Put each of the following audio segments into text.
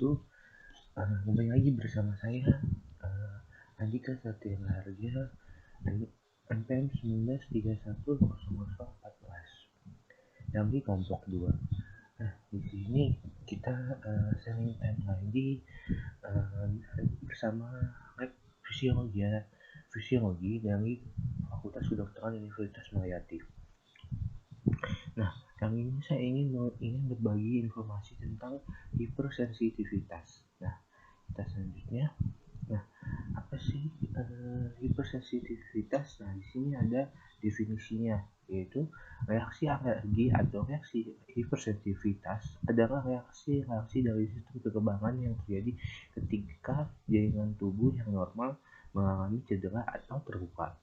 wabarakatuh. Kembali lagi bersama saya Andika Satya Harja NPM 19310014 yang di kelompok 2. Di sini kita sharing time lagi bersama fisiologi dari Fakultas Kedokteran Universitas Mulyadi. Kali ini saya ingin berbagi informasi tentang hipersensitivitas. Kita selanjutnya. Apa sih hipersensitivitas? Di sini ada definisinya, yaitu reaksi alergi atau reaksi hipersensitivitas adalah reaksi dari sistem kekebalan yang terjadi ketika jaringan tubuh yang normal mengalami cedera atau terluka.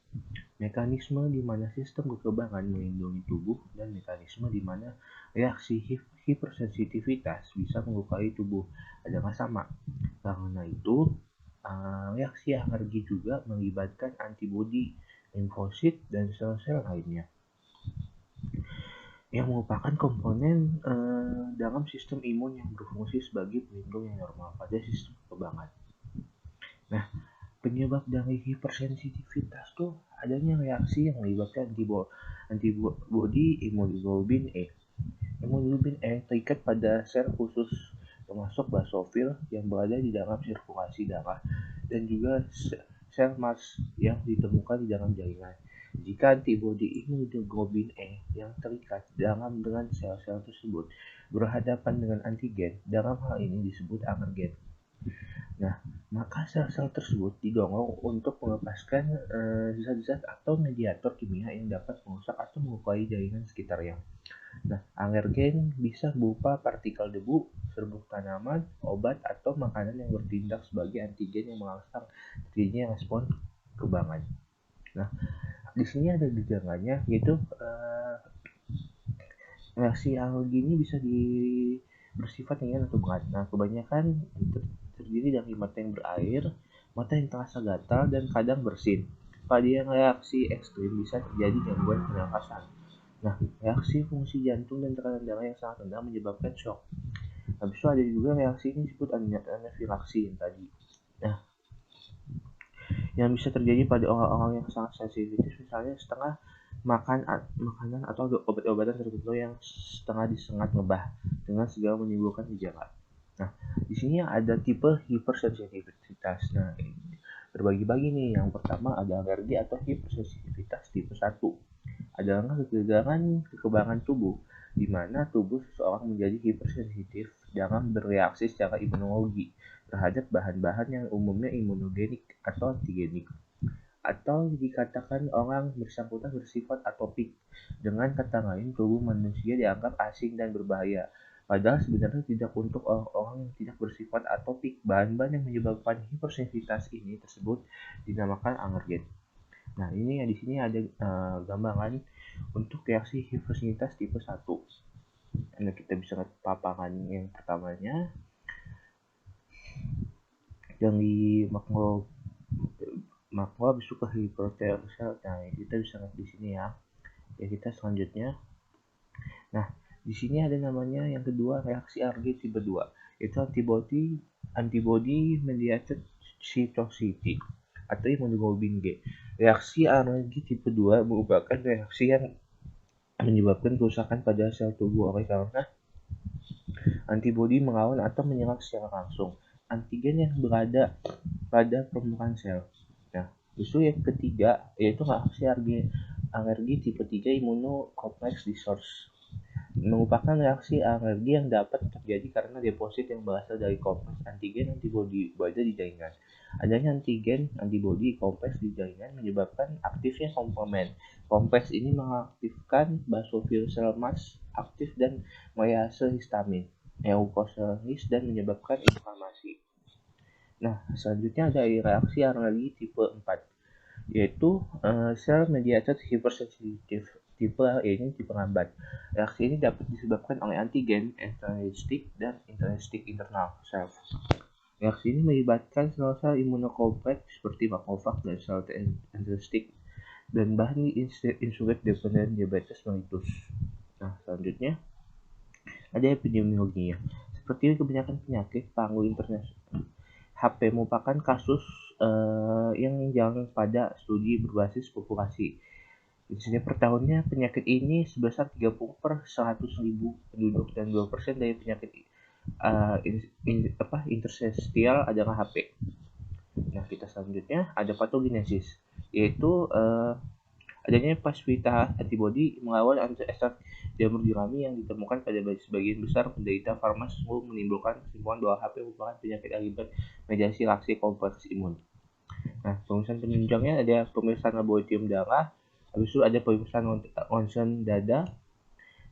Mekanisme di mana sistem kekebalan melindungi tubuh dan mekanisme di mana reaksi hipersensitivitas bisa melukai tubuh adalah sama. Karena itu, reaksi alergi juga melibatkan antibodi, limfosit, dan sel-sel lainnya yang merupakan komponen dalam sistem imun yang berfungsi sebagai pelindung yang normal pada sistem kekebalan. Penyebab dari hipersensitivitas tuh adanya reaksi yang melibatkan antibodi hemoglobin E. Hemoglobin E terikat pada sel khusus termasuk basofil yang berada di dalam sirkulasi darah dan juga sel Mars yang ditemukan di dalam jaringan. Jika antibodi hemoglobin E yang terikat dengan sel-sel tersebut berhadapan dengan antigen, dalam hal ini disebut alergen, maka sel-sel tersebut didorong untuk melepaskan zat-zat atau mediator kimia yang dapat merusak atau melukai jaringan sekitarnya. Alergen bisa berupa partikel debu, serbuk tanaman, obat, atau makanan yang bertindak sebagai antigen yang merangsang terjadinya respon kekebalan. Di sini ada gejalanya, yaitu reaksi alergi ini bisa bersifat ringan atau berat. Kebanyakan terdiri dari mata yang berair, mata yang terasa gatal, dan kadang bersin. Pada yang reaksi ekstrim bisa terjadi gangguan pernapasan. Reaksi fungsi jantung dan tekanan darah yang sangat rendah menyebabkan shock. Habis itu ada juga reaksi ini disebut anafilaksi yang tadi. Yang bisa terjadi pada orang-orang yang sangat sensitif, misalnya setengah makanan atau obat-obatan tertentu yang setengah disengat ngebah dengan segala menimbulkan gejala. Di sini ada tipe hipersensitivitas. Berbagi-bagi nih. Yang pertama ada alergi atau hipersensitivitas tipe 1. Adalah kegagalan kekebalan tubuh, di mana tubuh seseorang menjadi hipersensitif dalam bereaksi secara imunologi terhadap bahan-bahan yang umumnya imunogenik atau antigenik. Atau dikatakan orang bersangkutan bersifat atopik. Dengan kata lain, tubuh manusia dianggap asing dan berbahaya. Padahal sebenarnya tidak. Untuk orang-orang yang tidak bersifat atopik, bahan-bahan yang menyebabkan hipersensitivitas ini tersebut dinamakan alergen. Ini di sini ada gambaran untuk reaksi hipersensitivitas tipe 1. Kita bisa lihat paparan yang pertamanya yang di makro habis itu ke hipertensel. Kita bisa lihat di sini ya. Kita selanjutnya. Di sini ada namanya yang kedua reaksi alergi tipe 2, yaitu antibody mediated cytotoxicity atau hemoglobin G. Reaksi alergi tipe 2 merupakan reaksi yang menyebabkan kerusakan pada sel tubuh oleh karena antibodi melawan atau menyerang secara langsung antigen yang berada pada permukaan sel. Justru yang ketiga yaitu reaksi alergi tipe 3 immunocomplex disorder, merupakan reaksi alergi yang dapat terjadi karena deposit yang berasal dari kompleks antigen antibodi berada di jaringan. Adanya antibodi kompleks di jaringan menyebabkan aktifnya komplement. Kompleks ini mengaktifkan basofil sel Mars aktif dan merease histamin, eukosinosis, dan menyebabkan inflamasi. Selanjutnya ada reaksi alergi tipe 4, yaitu cell mediated hypersensitive tipe ini tipe lambat. Reaksi ini dapat disebabkan oleh antigen intrinsik dan intrinsik internal sel. Reaksi ini melibatkan sel-sel imunokompleks seperti makrofag dan sel T intrinsik dan bahan insulin dependent diabetes mellitus. Selanjutnya ada epidemiologinya. Seperti kebanyakan penyakit panggul internasional, HP merupakan kasus yang jarang pada studi berbasis populasi. Di sini per tahunnya penyakit ini sebesar 30 per 100.000 penduduk dan 2% dari penyakit interstisial adalah HP. Nah, kita selanjutnya ada patogenesis, yaitu adanya pasivitas antibodi melawan anti-esser jamur jerami yang ditemukan pada sebagian besar penderita farmas menimbulkan kesimpulan bahwa HP merupakan penyakit akibat mediasi reaksi kompleks imun. Nah, pemeriksaan penunjangnya ada pemeriksaan laboratorium darah, habis itu ada pemeriksaan ronsen dada,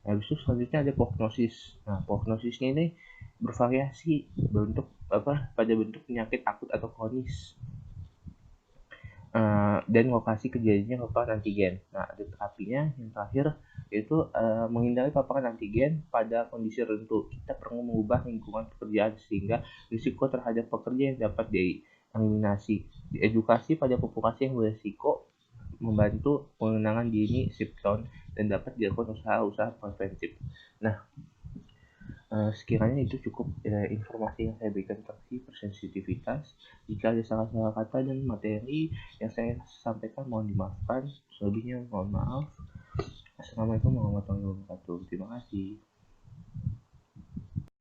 habis itu selanjutnya ada prognosis. Nah, prognosisnya ini bervariasi pada bentuk penyakit akut atau kronis. Dan lokasi kejadiannya paparan antigen. Nah, ada terapinya yang terakhir yaitu menghindari paparan antigen pada kondisi tertentu. Kita perlu mengubah lingkungan pekerjaan sehingga risiko terhadap pekerja yang dapat dieliminasi. Edukasi pada populasi yang berisiko membantu pengenangan dini sipton dan dapat dilakukan usaha-usaha preventif. Nah, sekiranya itu cukup informasi yang saya berikan tentang hipersensitivitas. Jika ada salah-salah kata dan materi yang saya sampaikan mohon dimaafkan. Selebihnya mohon maaf. Assalamualaikum warahmatullahi wabarakatuh. Terima kasih.